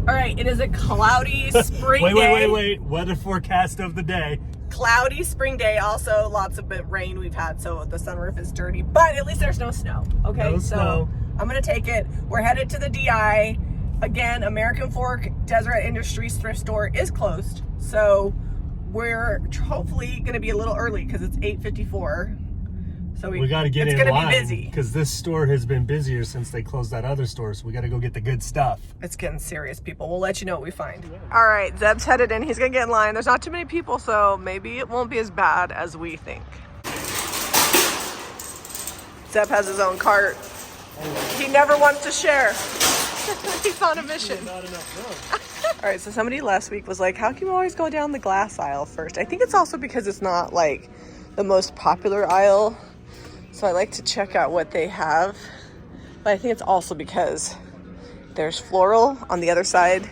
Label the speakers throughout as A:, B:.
A: All right, it is a cloudy spring day.
B: Wait. Weather forecast of the day.
A: Cloudy spring day. Also, lots of rain we've had, so the sunroof is dirty. But at least there's no snow. Okay,
B: no snow.
A: I'm gonna take it. We're headed to the DI. Again, American Fork Deseret Industries thrift store is closed, so we're hopefully gonna be a little early because it's 8:54. So we got to get in line. It's gonna be busy
B: because this store has been busier since they closed that other store. So we got to go get the good stuff.
A: It's getting serious, people. We'll let you know what we find. All right, Zeb's headed in. He's gonna get in line. There's not too many people, so maybe it won't be as bad as we think. Zeb has his own cart. He never wants to share. He's on a mission.
B: Not enough room.
A: All right, so somebody last week was like, how can you always go down the glass aisle first? I think it's also because it's not like the most popular aisle. So I like to check out what they have. But I think it's also because there's floral on the other side.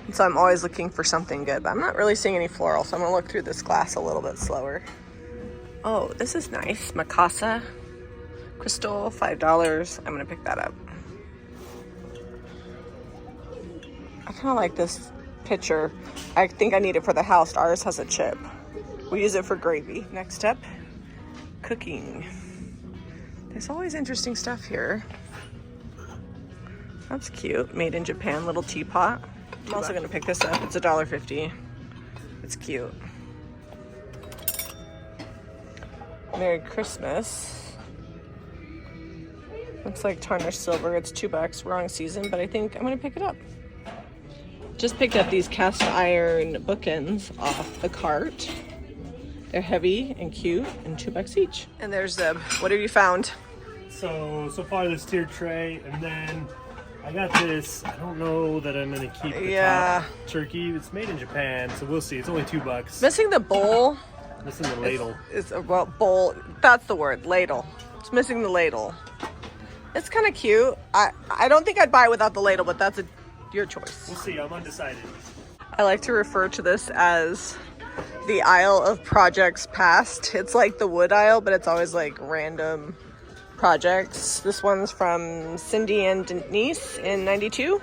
A: And so I'm always looking for something good. But I'm not really seeing any floral, so I'm gonna look through this glass a little bit slower. Oh, this is nice. Mikasa crystal, $5. I'm gonna pick that up. I kind of like this picture. I think I need it for the house. Ours has a chip. We use it for gravy. Next up, cooking. There's always interesting stuff here. That's cute. Made in Japan, little teapot. I'm also gonna pick this up. It's $1.50. It's cute. Merry Christmas. Looks like tarnished silver. It's $2. Wrong season, but I think I'm gonna pick it up. Just picked up these cast iron bookends off the cart. They're heavy and cute and $2 each. And there's Zeb. What have you found?
B: So far this tiered tray, and then I got this. I don't know that I'm gonna keep the top turkey. It's made in Japan, so we'll see. It's only $2.
A: Missing the bowl.
B: Missing the ladle.
A: It's a bowl. That's the word, ladle. It's missing the ladle. It's kind of cute. I don't think I'd buy it without the ladle, but that's your choice.
B: We'll see. I'm undecided.
A: I like to refer to this as the aisle of projects past. It's like the wood aisle, but it's always like random projects. This one's from Cindy and Denise in 92.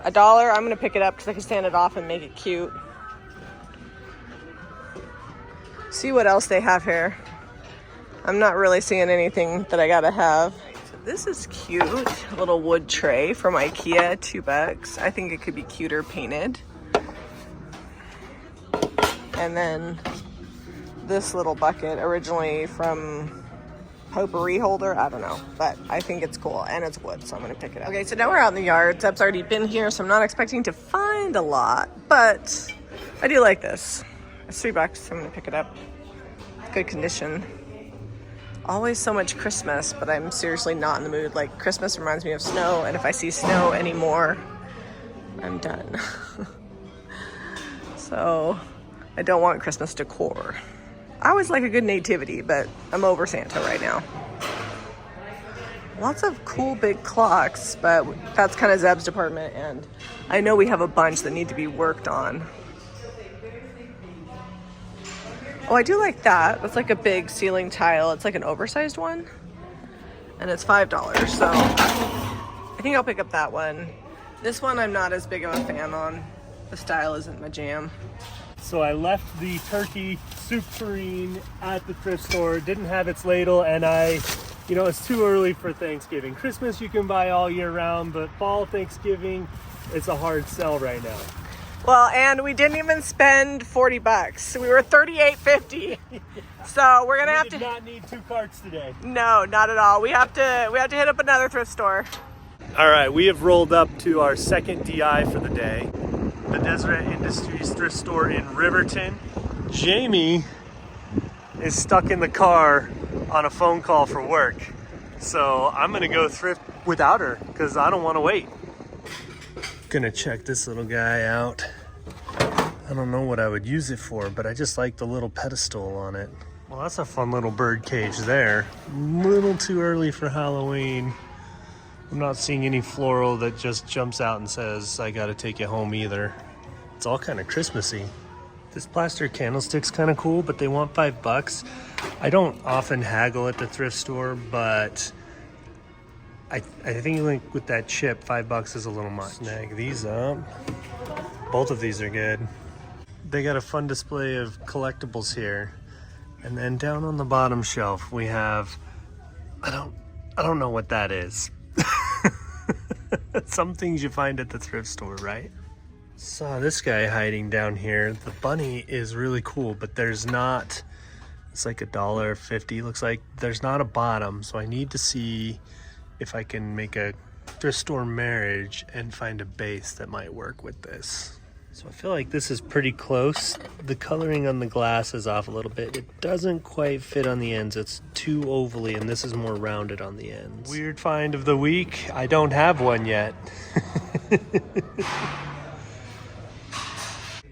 A: $1. I'm gonna pick it up because I can stand it off and make it cute. See what else they have here. I'm not really seeing anything that I gotta have. So this is cute. A little wood tray from Ikea, $2. I think it could be cuter painted. And then this little bucket, originally from potpourri holder, I don't know, but I think it's cool and it's wood, so I'm gonna pick it up. Okay, so now we're out in the yard. Zeb's already been here, so I'm not expecting to find a lot, but I do like this. It's $3, so I'm gonna pick it up. Good condition. Always so much Christmas, but I'm seriously not in the mood. Like, Christmas reminds me of snow, and if I see snow anymore, I'm done. So I don't want Christmas decor. I always like a good nativity, but I'm over Santa right now. Lots of cool big clocks, but that's kind of Zeb's department, and I know we have a bunch that need to be worked on. Oh, I do like that. That's like a big ceiling tile. It's like an oversized one, and it's $5, so I think I'll pick up that one. This one I'm not as big of a fan on. The style isn't my jam.
B: So I left the turkey soup tureen at the thrift store, didn't have its ladle, and it's too early for Thanksgiving. Christmas you can buy all year round, but fall Thanksgiving, it's a hard sell right now.
A: Well, and we didn't even spend $40. We were $38.50. So we're gonna have to.
B: We did not need 2 carts today.
A: No, not at all. We have to hit up another thrift store.
B: All right, we have rolled up to our second DI for the day, the Deseret Industries thrift store in Riverton. Jamie is stuck in the car on a phone call for work, so I'm gonna go thrift without her because I don't want to wait. Gonna check this little guy out. I don't know what I would use it for, but I just like the little pedestal on it. Well, that's a fun little bird cage there. A little too early for Halloween. I'm not seeing any floral that just jumps out and says, I gotta take you home either. It's all kind of Christmassy. This plaster candlestick's kind of cool, but they want $5. I don't often haggle at the thrift store, but I think like with that chip, $5 is a little much. Snag these up. Both of these are good. They got a fun display of collectibles here. And then down on the bottom shelf, we have, I don't know what that is. Some things you find at the thrift store, right? Saw this guy hiding down here. The bunny is really cool, but there's not, it's like $1.50. Looks like there's not a bottom. So I need to see if I can make a thrift store marriage and find a base that might work with this. So I feel like this is pretty close. The coloring on the glass is off a little bit. It doesn't quite fit on the ends. It's too ovally, and this is more rounded on the ends. Weird find of the week. I don't have one yet.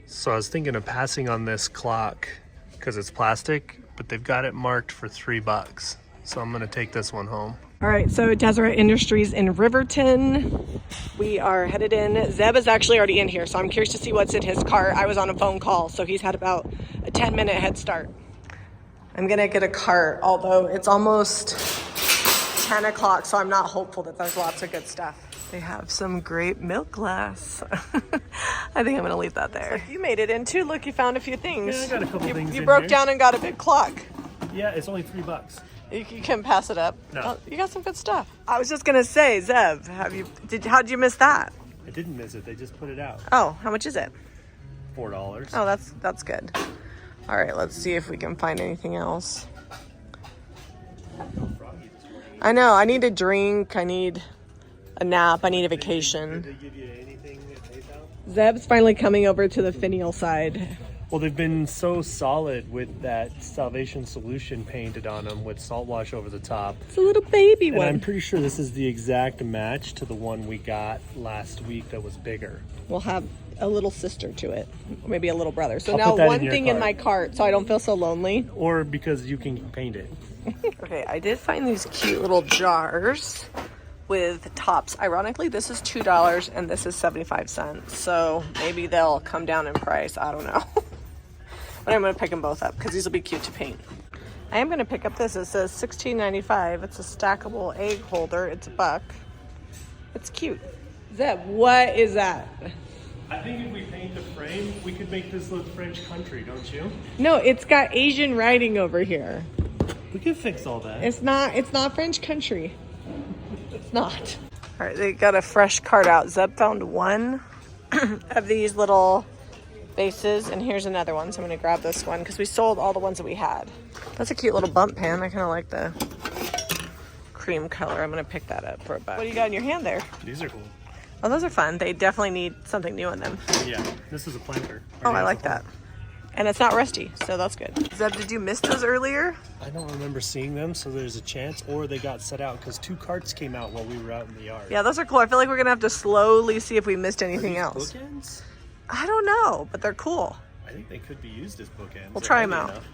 B: So I was thinking of passing on this clock because it's plastic, but they've got it marked for $3. So I'm gonna take this one home.
A: All right, so Deseret Industries in Riverton. We are headed in. Zeb is actually already in here, so I'm curious to see what's in his cart. I was on a phone call, so he's had about a 10-minute head start. I'm gonna get a cart, although it's almost 10 o'clock, so I'm not hopeful that there's lots of good stuff. They have some great milk glass. I think I'm gonna leave that there. You made it in too. Look, you found a few things.
B: Yeah, I got a couple things
A: You
B: in
A: broke
B: here.
A: down and got a big clock.
B: Yeah, it's only $3.
A: You can pass it up.
B: No.
A: Oh, you got some good stuff. I was just gonna say, Zev, how'd you miss that?
B: I didn't miss it. They just put it out.
A: Oh, how much is it?
B: $4.
A: Oh, that's good. All right, let's see if we can find anything else. I know, I need a drink, I need a nap, I need a vacation.
B: Did they give you anything that they found?
A: Zeb's finally coming over to the finial side.
B: Well, they've been so solid with that Salvation Solution painted on them with salt wash over the top.
A: It's a little baby
B: And
A: one.
B: I'm pretty sure this is the exact match to the one we got last week that was bigger.
A: We'll have a little sister to it, maybe a little brother. So
B: I'll
A: now
B: put that
A: one
B: in your
A: thing in
B: cart.
A: my cart so I don't feel so lonely.
B: Or because you can paint it.
A: Okay, I did find these cute little jars with tops. Ironically, this is $2 and this is 75 cents. So maybe they'll come down in price. I don't know. But I'm gonna pick them both up because these will be cute to paint. I am gonna pick up this. It says $16.95. It's a stackable egg holder. It's $1. It's cute. Zeb, what is that?
B: I think if we paint the frame, we could make this look French country, don't you?
A: No, it's got Asian writing over here.
B: We could fix all that.
A: It's not French country. It's not. All right, they got a fresh cart out. Zeb found one of these little vases, and here's another one. So I'm gonna grab this one because we sold all the ones that we had. That's a cute little bump pan. I kind of like the cream color. I'm gonna pick that up for $1. What do you got in your hand there?
B: These are cool.
A: Oh, those are fun. They definitely need something new in them.
B: Yeah, this is a planter.
A: Oh, I like that. And it's not rusty, so that's good. Zeb, did you miss those earlier?
B: I don't remember seeing them, so there's a chance, or they got set out because 2 carts came out while we were out in the yard.
A: Yeah, those are cool. I feel like we're gonna have to slowly see if we missed anything
B: Are
A: else.
B: these bookends?
A: I don't know, but they're cool.
B: I think they could be used as bookends.
A: We'll
B: They're
A: try 'em
B: heavy
A: out.
B: enough.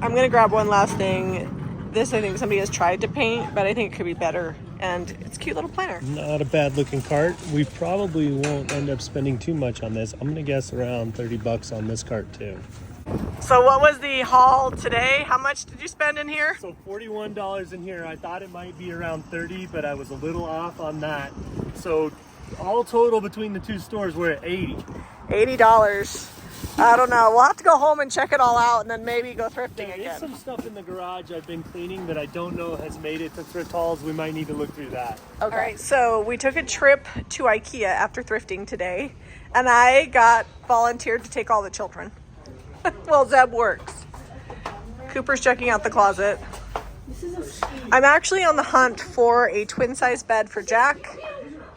A: I'm gonna grab one last thing. This I think somebody has tried to paint, but I think it could be better. And it's a cute little planter.
B: Not a bad looking cart. We probably won't end up spending too much on this. I'm gonna guess around $30 on this cart too.
A: So what was the haul today? How much did you spend in here?
B: So $41 in here. I thought it might be around 30, but I was a little off on that. So all total between the 2 stores, we're at 80.
A: $80. I don't know. We'll have to go home and check it all out and then maybe go thrifting
B: There is
A: again.
B: some stuff in the garage I've been cleaning that I don't know has made it to thrift hauls. We might need to look through that.
A: Okay. All right, so we took a trip to Ikea after thrifting today, and I got volunteered to take all the children. Well, Zeb works. Cooper's checking out the closet. I'm actually on the hunt for a twin-size bed for Jack,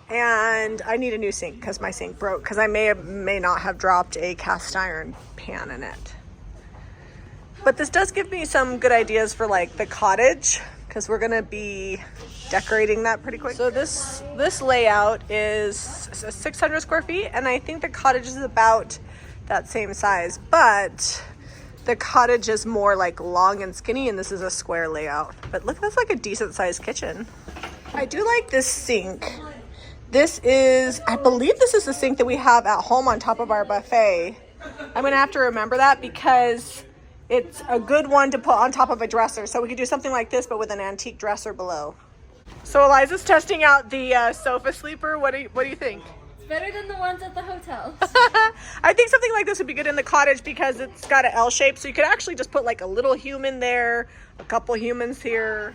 A: and I need a new sink because my sink broke because I may not have dropped a cast iron pan in it. But this does give me some good ideas for like the cottage because we're gonna be decorating that pretty quick. So this layout is 600 square feet, and I think the cottage is about that same size, but the cottage is more like long and skinny, and this is a square layout. But look, that's like a decent sized kitchen. I do like this sink. This is, I believe this is the sink that we have at home on top of our buffet. I'm gonna have to remember that because it's a good one to put on top of a dresser. So we could do something like this, but with an antique dresser below. So Eliza's testing out the sofa sleeper. What do you think?
C: It's better than the ones at the hotel.
A: I think something like this would be good in the cottage because it's got an L shape, so you could actually just put like a little human there, a couple humans here.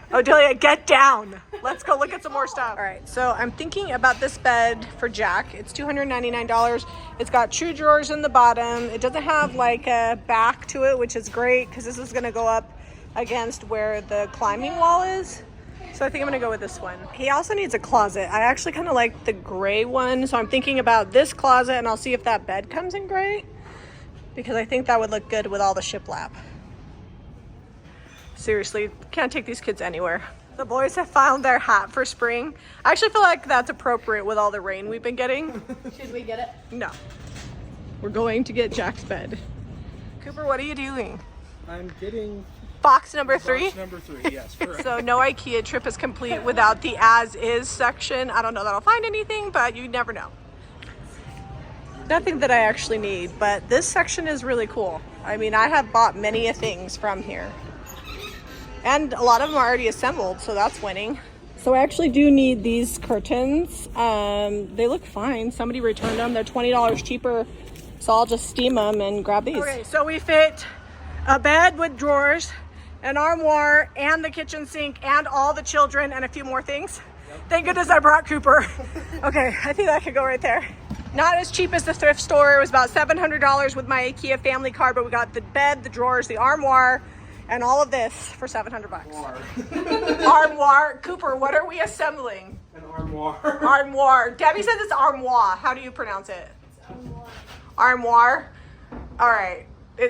A: Oh, Delia, get down. Let's go look at some more stuff. All right, so I'm thinking about this bed for Jack. It's $299. It's got true drawers in the bottom. It doesn't have like a back to it, which is great because this is gonna go up against where the climbing wall is. So I think I'm gonna go with this one. He also needs a closet. I actually kind of like the gray one, so I'm thinking about this closet, and I'll see if that bed comes in gray because I think that would look good with all the shiplap. Seriously, can't take these kids anywhere. The boys have found their hat for spring. I actually feel like that's appropriate with all the rain we've been getting.
C: Should we get it?
A: No. We're going to get Jack's bed. Cooper, what are you doing?
B: I'm getting
A: Box number 3?
B: box number 3, yes, correct.
A: So no IKEA trip is complete without the as-is section. I don't know that I'll find anything, but you never know. Nothing that I actually need, but this section is really cool. I mean, I have bought many things from here. And a lot of them are already assembled, so that's winning. So I actually do need these curtains. They look fine. Somebody returned them. They're $20 cheaper, so I'll just steam them and grab these. Okay, so we fit a bed with drawers, an armoire, and the kitchen sink, and all the children, and a few more things. Yep. Thank goodness I brought Cooper. Okay, I think that could go right there. Not as cheap as the thrift store. It was about $700 with my IKEA family card, but we got the bed, the drawers, the armoire, and all of this for $700. Armoire. Cooper, what are we assembling?
B: An armoire.
A: Armoire. Debbie says it's armoire. How do you pronounce it?
C: It's armoire.
A: Armoire. All right.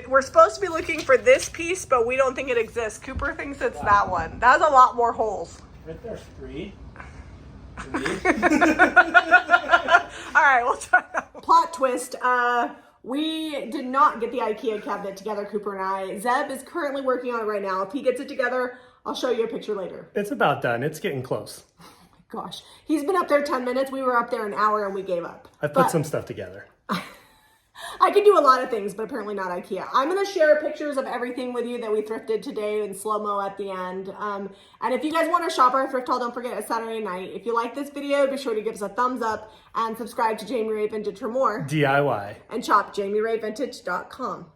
A: We're supposed to be looking for this piece, but we don't think it exists. Cooper thinks it's that one. That has a lot more holes.
B: Right there's 3.
A: All right, we'll try that one. Plot twist. We did not get the IKEA cabinet together, Cooper and I. Zeb is currently working on it right now. If he gets it together, I'll show you a picture later.
B: It's about done. It's getting close.
A: Oh my gosh. He's been up there 10 minutes. We were up there an hour and we gave up.
B: I put some stuff together.
A: I can do a lot of things, but apparently not IKEA. I'm going to share pictures of everything with you that we thrifted today in slow-mo at the end. And if you guys want to shop our thrift haul, don't forget it's Saturday night. If you like this video, be sure to give us a thumbs up and subscribe to Jamie Ray Vintage for more.
B: DIY.
A: And shop JamieRayVintage.com.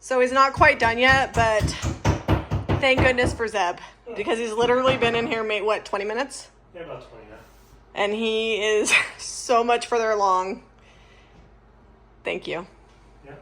A: So he's not quite done yet, but thank goodness for Zeb, because he's literally been in here, what, 20 minutes?
B: Yeah, about 20 now.
A: And he is so much further along. Thank you.
B: Yeah.